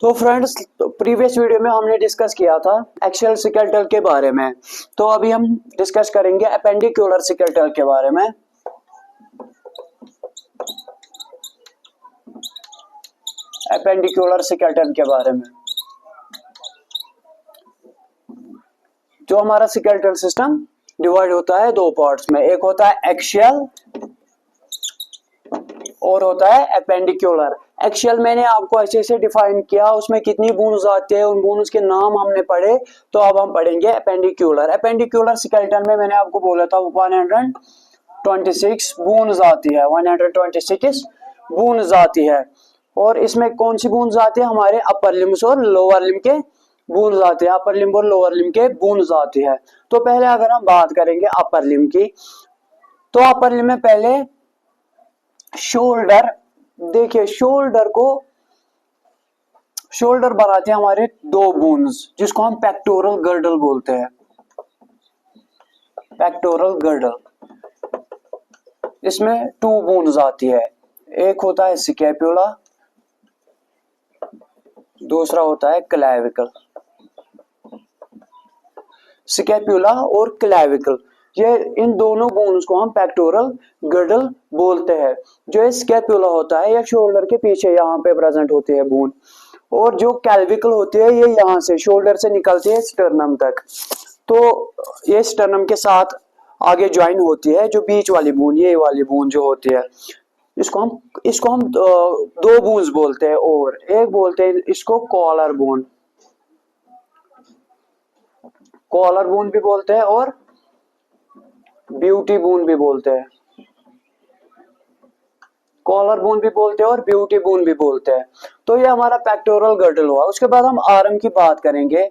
तो friends, previous video में हमने डिस्कस किया था एक्सियल सिकेल के बारे में। तो अभी हम डिस्कस करेंगे एपेंडिकुलर सिकेल के बारे में। एपेंडिकुलर सिकेल के बारे में जो हमारा सिकेल सिस्टम डिवाइड होता है दो पार्ट्स में। एक होता है एक्सियल और होता है एपेंडिकुलर। एक्सियल मैंने आपको ऐसे से डिफाइन किया, उसमें कितनी बोन्स आती है, उन बोन्स के नाम हमने पढ़े। तो अब हम पढ़ेंगे एपेंडिकुलर। एपेंडिकुलर स्केलेटन में मैंने आपको बोला था 126 बोन्स आती है, 126 बोन्स आती है। और इसमें कौन सी बोन्स आती है? हमारे अपर लिम्स और लोअर लिम के बोन्स आते हैं। अपर लिम्ब और लोअर लिम के बोन्स आती है। तो पहले अगर हम बात करेंगे अपर लिम की, तो अपर लिम में पहले शोल्डर। देखिए, शोल्डर बनाते हैं हमारे दो बोन्स, जिसको हम पेक्टोरल गर्डल बोलते हैं। पेक्टोरल गर्डल, इसमें टू बोन्स आती है। एक होता है स्कैपुला, दूसरा होता है क्लैविकल। स्कैपुला और क्लैविकल, ये इन दोनों बोन्स को हम पेक्टोरल गर्डल बोलते हैं। जो ये स्कैपुला होता है, ये शोल्डर के पीछे यहाँ पे प्रेजेंट होती है बोन। और जो कैल्विकल होती है, ये यहाँ से शोल्डर से निकलती है स्टर्नम तक। तो ये स्टर्नम के साथ आगे ज्वाइन होती है। जो बीच वाली बोन, ये वाली बोन जो होती है, इसको हम दो बोन्स बोलते हैं। और एक बोलते हैं इसको कॉलर बोन। कॉलर बोन भी बोलते हैं और ब्यूटी बोन भी बोलते हैं। कॉलर बोन भी बोलते हैं और ब्यूटी बोन भी बोलते हैं। तो ये हमारा पेक्टोरल गर्डल हुआ। उसके बाद हम आर्म की बात करेंगे।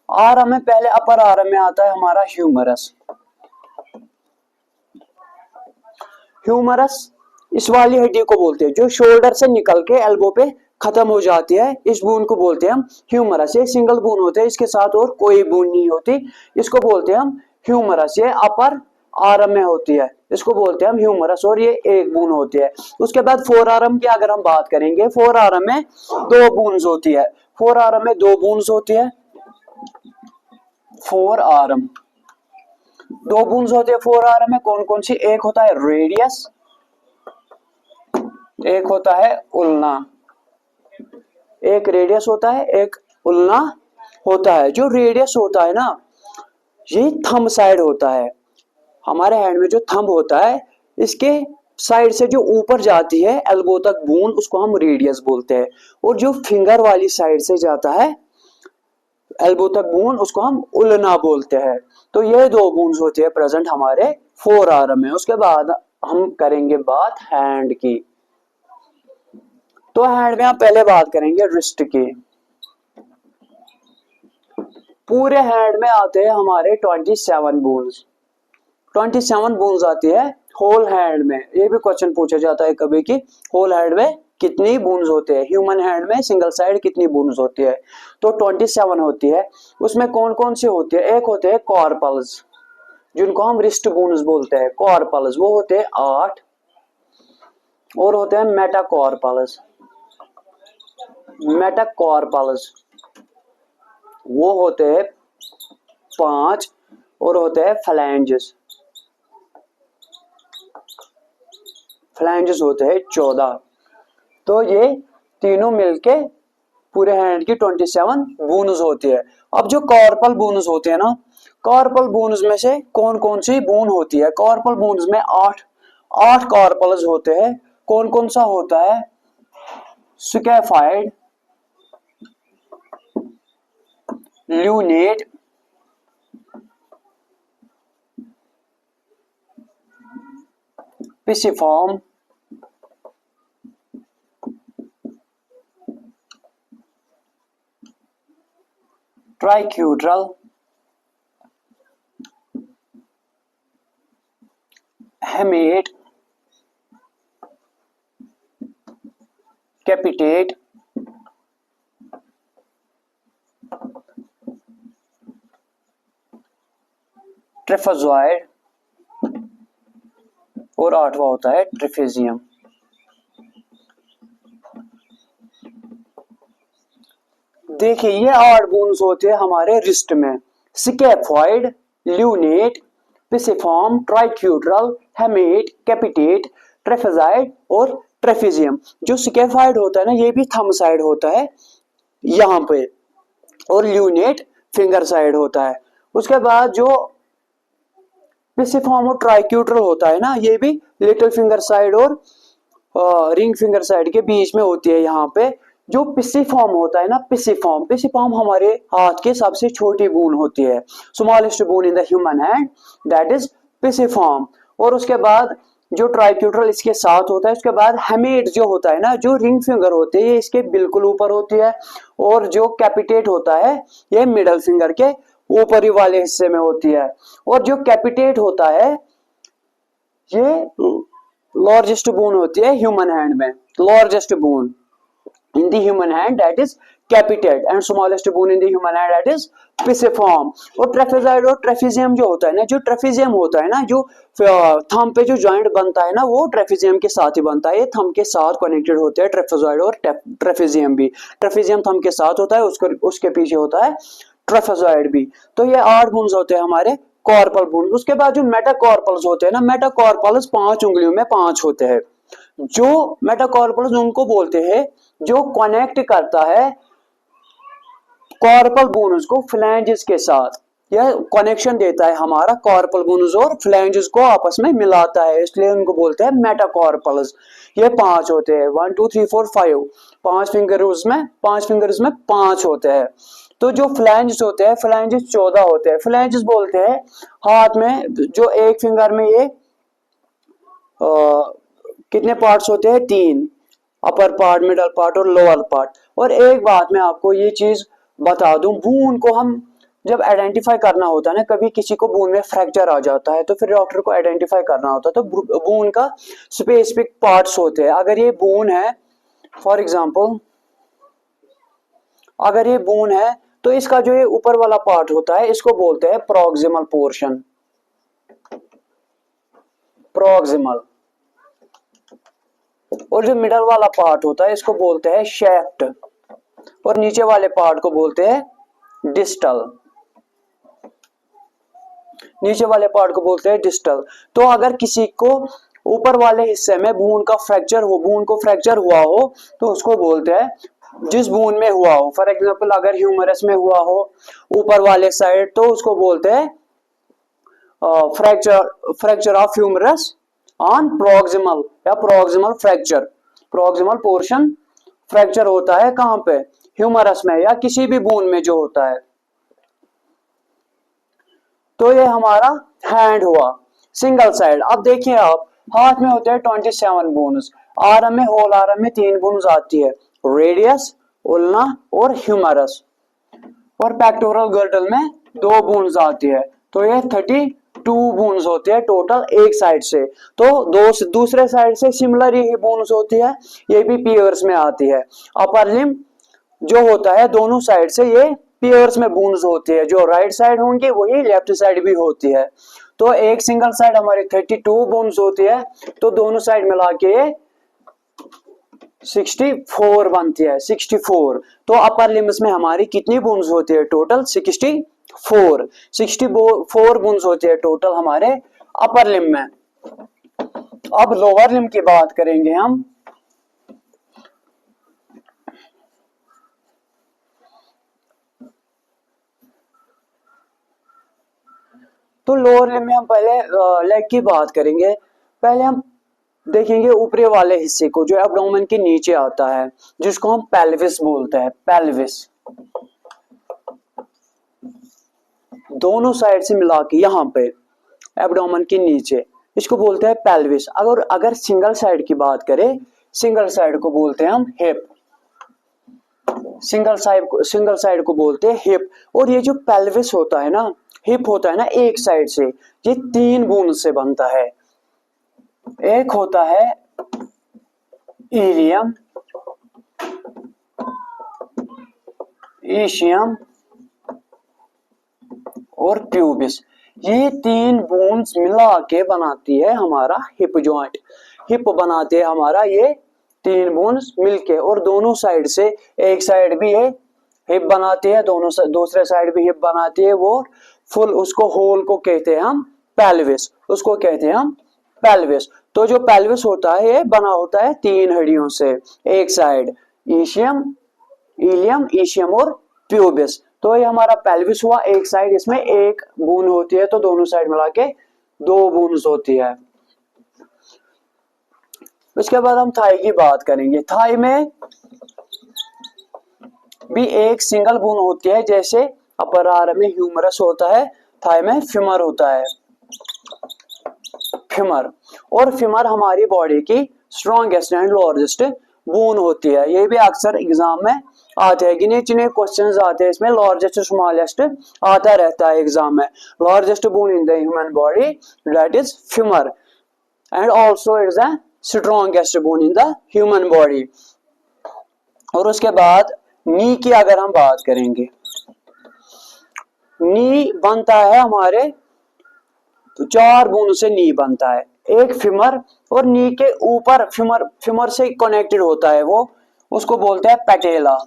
आर्म में पहले अपर आर्म में आता है हमारा ह्यूमरस। ह्यूमरस इस वाली हड्डी को बोलते हैं, जो शोल्डर से निकल के एल्बो पे खत्म हो जाती है। इस बोन को बोलते हैं हम ह्यूमरस। ये सिंगल बोन होते हैं, इसके साथ और कोई बोन नहीं होती। इसको बोलते हैं हम ह्यूमरस। ये अपर आर्म में होती है, इसको बोलते हैं हम ह्यूमरस। और ये एक बोन होती है। उसके बाद फोर आर्म की अगर हम बात करेंगे, फोर आर्म में दो बोन्स होती है। फोर आर्म में दो बोन्स होती है। फोर आर्म दो बोन्स होते हैं फोर आर्म में। कौन कौन सी? एक होता है रेडियस, एक होता है उल्ना। एक रेडियस होता है, एक उल्ना होता है। जो रेडियस होता है ना, ये थंब साइड होता है। हमारे हैंड में जो थंब होता है, इसके साइड से जो ऊपर जाती है एल्बो तक बोन, उसको हम रेडियस बोलते हैं। और जो फिंगर वाली साइड से जाता है एल्बो तक बोन, उसको हम उल्ना बोलते हैं। तो ये दो बोन्स होती है प्रेजेंट हमारे फोर आर्म में। उसके बाद हम करेंगे बात हैंड की। तो हैंड में हम पहले बात करेंगे रिस्ट की। पूरे हैंड में आते हैं हमारे 27 बोन्स। 27 बोन्स आती है होल हैंड में। ये भी क्वेश्चन पूछा जाता है कभी कि होल हैंड में कितनी बोन्स होते हैं, ह्यूमन हैंड में सिंगल साइड कितनी बोन्स होती है। तो 27 होती है। उसमें कौन कौन सी होती है? एक होते हैं कॉर्पल्स, जिनको हम रिस्ट बोन्स बोलते हैं। कॉर्पल्स वो होते हैं 8। और होते हैं मेटाकॉर्पल्स। मेटाकॉर्पल्स वो होते हैं 5। और होते हैं फ्लैंजेस। फ्लैंजेस होते हैं 14। तो ये तीनों मिलके पूरे हैंड की 27 बोन्स होती है। अब जो कॉर्पल बोन्स होते हैं ना, कॉर्पल बोन्स में से कौन कौन सी बोन होती है? कॉर्पल बोन्स में 8 कॉर्पल्स होते हैं। कौन कौन सा होता है? Scaphoid, lunate, pisiform, triquetral, hamate, capitate, trapezoid और 8वां होता है ट्रेफेजियम। देखिए ये 8 बोन्स होते हैं हमारे रिस्ट में, scaphoid, lunate, pisiform, triquetral, hamate, capitate, trapezoid और ट्रेफिजियम। जो स्कैफॉइड होता है ना ये भी थंब साइड होता है यहाँ पे, और ल्यूनेट फिंगर साइड होता है। उसके बाद जो पिसिफॉर्म और ट्राइक्यूट्रल होता है ना ये भी लिटिल फिंगर साइड और रिंग फिंगर साइड के बीच में होती है यहाँ पे। जो पिसिफॉर्म होता है ना, पिसिफॉर्म पिसिफॉर्म हमारे हाथ के सबसे छोटी बून होती है, smallest boon in the human hand, that is pisiform. और उसके बाद जो ट्राइक्यूट्रल इसके साथ होता है, उसके बाद हेमेट जो होता है ना, जो रिंग फिंगर होते हैं ये इसके बिल्कुल ऊपर होती है, और जो कैपिटेट होता है ये मिडल फिंगर के ऊपरी वाले हिस्से में होती है। और जो कैपिटेट होता है ये लार्जेस्ट बोन होती है ह्यूमन हैंड में, largest bone in the human hand that is capitate and smallest bone in the human hand that is pisiform। और ट्रेपेजॉइड और ट्रेफिजियम जो होता है ना, जो ट्रेफिजियम होता है ना, जो थंब पे जो जॉइंट बनता है ना वो ट्रेफिजियम के साथ ही बनता है, ये थंब के साथ कनेक्टेड होते हैं ट्रेपेजॉइड और ट्रेफिजियम भी। ट्रेफिजियम थंब के साथ होता है, उसके पीछे होता है ट्रेपेजॉइड भी। तो ये 8 बोन्स होते हैं हमारे कॉर्पल बोन। उसके बाद जो मेटाकॉर्पल्स होते हैं ना, मेटाकॉर्पल्स 5 उंगलियों में 5 होते हैं। जो मेटाकॉर्पल्स उनको बोलते हैं जो कनेक्ट करता है कॉर्पल बोन्स को फ्लैंजेस के साथ, यह कनेक्शन देता है हमारा कॉर्पल बोन्स और फ्लैंजेस को आपस में मिलाता है, इसलिए उनको बोलते हैं मेटाकॉर्पल्स। ये 5 होते हैं, 1 2 3 4 5, 5 फिंगर्स में 5 होते हैं। तो जो फ्लैंजेस होते हैं, फ्लैंजेस 14 होते हैं। फ्लैंजेस बोलते हैं हाथ में जो एक फिंगर में ये कितने पार्ट्स होते हैं, 3, अपर पार्ट, मिडल पार्ट और लोअर पार्ट। और एक बात मैं आपको ये चीज बता दूं, बून को हम जब आइडेंटिफाई करना होता है ना, कभी किसी को बून में फ्रैक्चर आ जाता है तो फिर डॉक्टर को आइडेंटिफाई करना होता है, तो बून का स्पेसिफिक पार्ट्स होते हैं। अगर ये बून है, फॉर एग्जांपल अगर ये बून है तो इसका जो ये ऊपर वाला पार्ट होता है इसको बोलते हैं प्रॉक्सिमल पोर्शन, प्रॉक्सिमल। और जो मिडल वाला पार्ट होता है इसको बोलते हैं शेफ्ट, और नीचे वाले पार्ट को बोलते हैं डिस्टल, नीचे वाले पार्ट को बोलते हैं डिस्टल। तो अगर किसी को ऊपर वाले हिस्से में बून का फ्रैक्चर हो, बून को फ्रैक्चर हुआ हो तो उसको बोलते हैं, जिस बून में हुआ हो, फॉर एग्जांपल अगर ह्यूमरस में हुआ हो ऊपर वाले साइड तो उसको बोलते हैं fracture of humerus on proximal या proximal fracture. Proximal portion fracture होता है कहां पे, ह्यूमरस में या किसी भी बोन में जो होता है। तो ये हमारा हैंड हुआ सिंगल साइड। अब देखिए आप, हाथ में होते हैं 27 बोन्स, आर्म में, होल आर्म में 3 बोन्स आती है, रेडियस, उल्ना और ह्यूमरस, और पेक्टोरल गर्डल में 2 बोन्स आती है। तो ये 32 बोन्स होती है टोटल एक साइड से। तो दूसरे साइड से सिमिलर ही बोन्स होती है, ये भी पेयर्स में आती है। अपर लिम्ब जो होता है दोनों साइड से ये पेयर्स में बोन्स होती है, जो राइट साइड होंगे वही लेफ्ट साइड भी होती है। तो एक सिंगल साइड हमारी 32 बोन्स होती है, तो दोनों साइड मिला के 64 बनती है, 64। तो अपर लिम्स में हमारी कितनी बोन्स होती है टोटल, 64 बोन्स होती है टोटल हमारे अपर लिम्ब में। अब लोअर लिम्ब की बात करेंगे हम। तो लोअर लिम्ब में हम पहले लेग की बात करेंगे। पहले हम देखेंगे ऊपरी वाले हिस्से को जो एब्डोमेन के नीचे आता है, जिसको हम पेल्विस बोलते हैं, पेल्विस। दोनों साइड से मिला के यहाँ पे एब्डोमेन के नीचे, इसको बोलते हैं पेल्विस। अगर सिंगल साइड की बात करें, सिंगल साइड को बोलते हैं हम हिप, सिंगल साइड को बोलते हैं हिप। और ये जो पेल्विस होता है ना, हिप होता है ना एक साइड से, ये 3 बोन से बनता है। एक होता है इलियम, ईशियम और प्यूबिस। ये 3 बोन्स मिला के बनाती है हमारा हिप जॉइंट। हिप बनाते हैं हमारा ये 3 बोन्स मिलके, और दोनों साइड से, एक साइड भी ये हिप बनाती है, दोनों दूसरे साइड भी हिप बनाती है, वो फुल उसको होल को कहते हैं हम पेल्विस, उसको कहते हैं हम पेल्विस। तो जो पेल्विस होता है ये बना होता है 3 हड्डियों से, एक साइड ईशियम, इलियम, ईशियम और प्यूबिस। तो ये हमारा पेल्विस हुआ, एक साइड इसमें एक बून होती है, तो दोनों साइड मिला के 2 बून्स होती है। उसके बाद हम थाई की बात करेंगे। थाई में भी एक सिंगल बोन होती है, जैसे अपर आर्म में ह्यूमरस होता है, थाई में फीमर होता है, फीमर। और फीमर हमारी बॉडी की स्ट्रॉन्गेस्ट एंड लार्जेस्ट बोन होती है। ये भी अक्सर एग्जाम में आते हैं, गिने चुने क्वेश्चंस आते हैं इसमें, लार्जेस्ट स्मॉलेस्ट आता रहता है एग्जाम में। Largest bone in the human body that is femur and also it is the strongest bone in the human body. और उसके बाद नी की अगर हम बात करेंगे, नी बनता है हमारे तो 4 बोन से नी बनता है, एक फीमर और नी के ऊपर फीमर से कनेक्टेड होता है, वो उसको बोलते हैं पैटेला।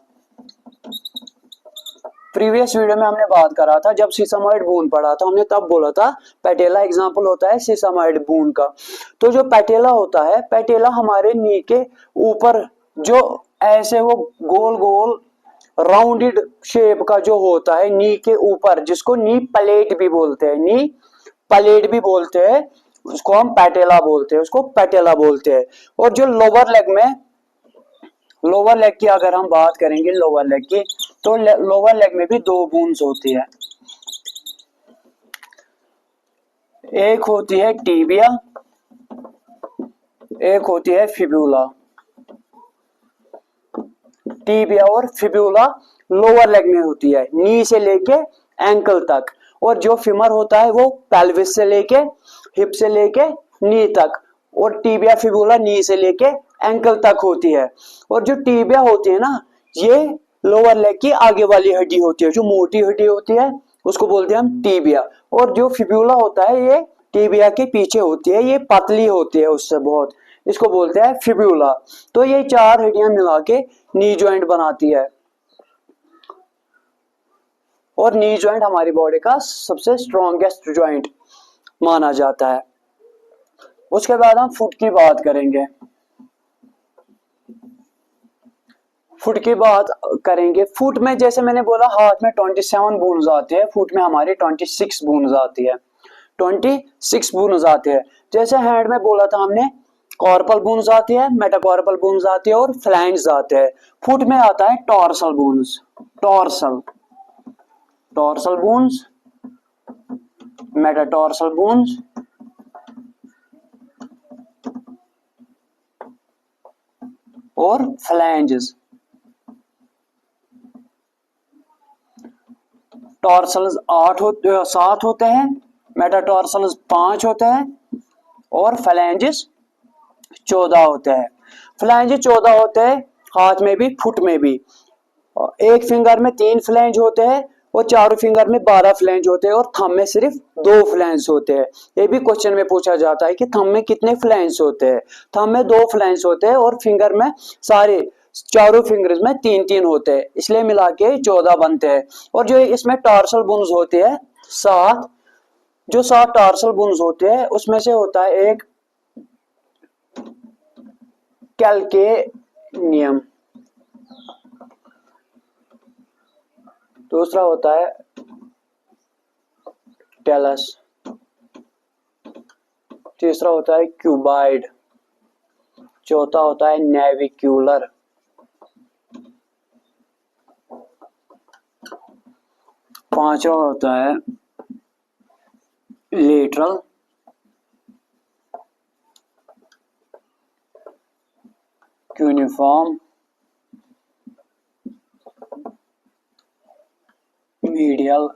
प्रीवियस वीडियो में हमने बात करा था, जब सीसामॉइड बोन पढ़ा था हमने तब बोला था पैटेला एग्जांपल होता है सीसामॉइड बोन का। तो जो पैटेला होता है, पैटेला हमारे नी के ऊपर जो ऐसे वो गोल गोल राउंडेड शेप का जो होता है नी के ऊपर, जिसको नी प्लेट भी बोलते हैं, नी प्लेट भी बोलते हैं, उसको हम पैटेला बोलते हैं, उसको पैटेला बोलते हैं। और जो लोअर लेग में, लोअर लेग की अगर हम बात करेंगे, लोअर लेग की, तो लोअर लेग में भी 2 बोन्स होती है, एक होती है टीबिया, एक होती है फिब्यूला। टीबिया और फिब्यूला लोअर लेग में होती है, नी से लेके एंकल तक। और जो फीमर होता है वो पेल्विस से लेके हिप से लेके नी तक, और टीबिया फिब्यूला नी से लेके एंकल तक होती है। और जो टीबिया होती है ना, ये लोअर लेग की आगे वाली हड्डी होती है, जो मोटी हड्डी होती है उसको बोलते हैं हम टीबिया। और जो फिब्यूला होता है ये टीबिया के पीछे होती है, ये पतली होती है उससे बहुत, इसको बोलते हैं फिब्यूला। तो ये 4 हड्डियां मिला के नी जॉइंट बनाती है, और नी जॉइंट हमारी बॉडी का सबसे स्ट्रॉन्गेस्ट जॉइंट माना जाता है। उसके बाद हम फुट की बात करेंगे। फुट की बात करेंगे, फुट में जैसे मैंने बोला हाथ में 27 बोन्स आती है, फुट में हमारी 26 बोन्स आती है, 26 बोन्स आती है। जैसे हैंड में बोला था हमने, कॉर्पल बोन्स आती है, मेटाकॉर्पल बोन्स आती है और फ्लैंज आते हैं। फुट में आता है tarsal bones, tarsal bones, मेटाटॉर्सल bones और फ्लैंजेस। टॉर्सल्स 7 होते हैं, मेटाटॉर्सल्स 5 होते हैं और फ्लैंजेस 14 होते हैं। फ्लैंज 14 होते हैं हाथ में भी फुट में भी। एक फिंगर में 3 फ्लैंज होते हैं और चारों फिंगर में 12 फ्लैंज होते हैं, और थंब में सिर्फ 2 फ्लैंज होते हैं। ये भी क्वेश्चन में पूछा जाता है कि थंब में कितने फ्लैंज होते हैं। थंब में 2 फ्लैंज होते हैं और फिंगर में सारे चारों फिंगर्स में 3-3 होते हैं, इसलिए मिला के 14 बनते हैं। और जो इसमें टार्सल बोन्स होते हैं 7, जो 7 टार्सल बोन्स होते हैं उसमें से होता है एक कैल्केनियम, दूसरा होता है टेलस, तीसरा होता है क्यूबाइड, चौथा होता है नेविक्यूलर, पांचवा होता है लेटरल, क्यूनिफॉर्म, मीडियल,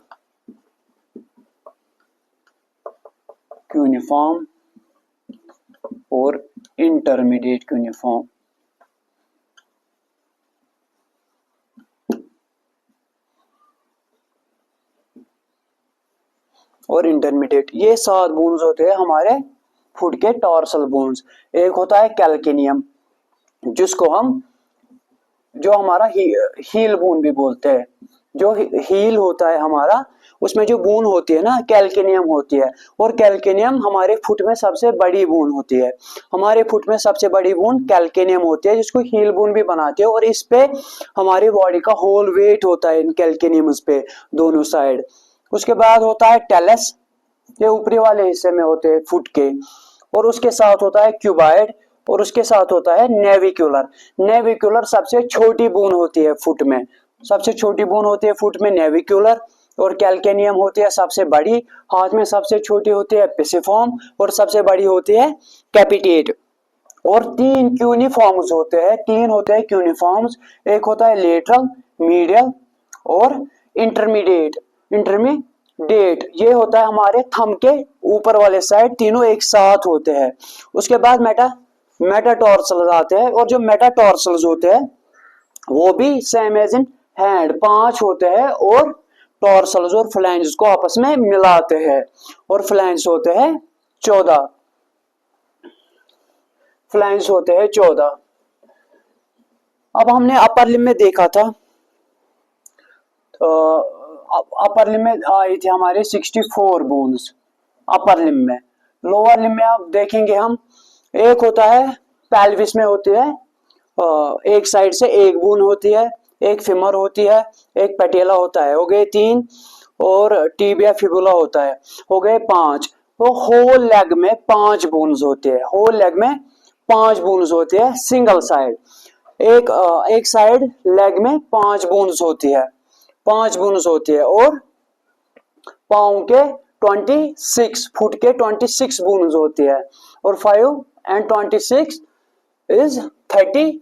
क्यूनिफॉर्म और इंटरमीडिएट क्यूनिफॉर्म। और इंटरमीडिएट, ये 7 बोन्स होते हैं हमारे फुट के टॉर्सल बोन्स। एक होता है कैल्केनियम, जिसको हम जो हमारा हील बोन भी बोलते हैं, जो हील होता है हमारा, उसमें जो बून होती है ना कैल्केनियम होती है, और कैल्केनियम हमारे फुट में सबसे बड़ी बून होती है। हमारे फुट में सबसे बड़ी बून कैल्केनियम होती है, जिसको हील बून भी बनाते हैं, और इस पे हमारी बॉडी का होल वेट होता है इन कैल्केनियम्स पे दोनों साइड। उसके बाद होता है टेलस, ये ऊपरी वाले हिस्से में होते हैं फुट के, और उसके साथ होता है क्यूबाइड, और उसके साथ होता है नेविक्यूलर। नेविक्यूलर सबसे छोटी बून होती है फुट में, सबसे छोटी बून होती है फुट में नेविक्यूलर, और कैल्केनियम होती है सबसे बड़ी। हाथ में सबसे छोटी होती है पिसिफॉर्म, और सबसे बड़ी होती है कैपिटेट। और तीन क्यूनिफॉर्म्स होते हैं, तीन होते हैं क्यूनिफॉर्म्स, एक होता है लेटरल, मीडियल और इंटरमीडिएट। इंटरमीडिएट ये होता है हमारे थंब के ऊपर वाले साइड, तीनों एक साथ होते हैं। उसके बाद मेटाटॉर्सल्स आते हैं, और जो मेटाटॉर्सल्स होते हैं वो भी सेम एज इन हैंड 5 होते हैं, और टॉर्सल्स और फ्लैंजेस को आपस में मिलाते हैं, और फ्लैंज होते हैं 14। फ्लैंज होते हैं 14। अब हमने अपर लिम्ब में देखा था, तो अपर लिम्ब में आई थी हमारे 64 बोन्स अपर लिम्ब में। लोअर लिम्ब में आप देखेंगे हम, एक होता है पेल्विस में होती है, एक साइड से एक बून होती है, एक फिमर होती है, एक पेटेला होता है, हो गए 3, और टीबिया फिबुला होता है, हो गए 5। तो होल लेग में 5 बोन्स होते हैं, होल लेग में 5 बोन्स होती है सिंगल साइड। एक साइड लेग में 5 बोन्स होती है, 5 बोन्स होती है, और पाँव के 26, फुट के 26 बोन्स होती है, और 5 and 26 is 31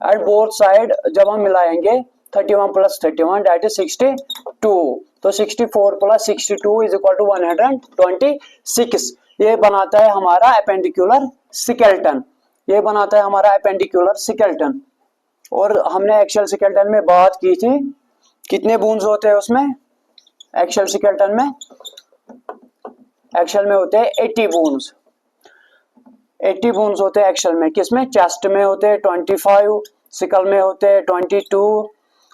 at both side. जब हम मिलाएंगे 31 plus 31 that is 62, तो 64 plus 62 is equal to 126। ये बनाता है हमारा एपेंडिकुलर स्केलेटन, ये बनाता है हमारा एपेंडिकुलर स्केलेटन। और हमने एक्शियल स्केलेटन में बात की थी, कितने बोन्स होते हैं उसमें एक्शियल स्केलेटन में, एक्शियल में होते हैं 80 बोन्स, 80 बोन्स होते हैं एक्शियल में। किसमें, चेस्ट में होते हैं 25, सिकल में होते हैं 22,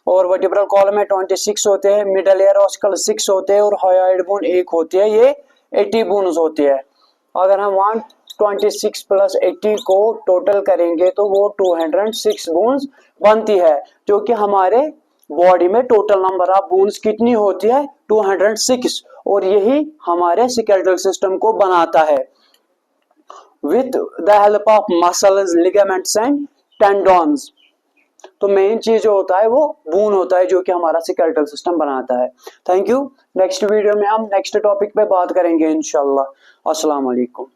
और वर्टिब्रल कॉलम में 26 होते हैं, मिडल ईयर ऑस्कल 6 होते हैं, और हायोइड बोन 1 होती है, ये 80 बोन्स होती है। अगर हम 126 प्लस 80 को टोटल करेंगे तो वो 206 बोन्स बनती है, जो कि हमारे बॉडी में टोटल नंबर ऑफ बोन्स कितनी होती है 206, और यही हमारे स्केलेटल सिस्टम को बनाता है with the help of muscles, ligaments and tendons। तो मेन चीज जो होता है वो बोन होता है, जो कि हमारा स्केलेटल सिस्टम बनाता है। Thank you. नेक्स्ट वीडियो में हम नेक्स्ट टॉपिक पे बात करेंगे इंशाल्लाह। अस्सलाम वालेकुम।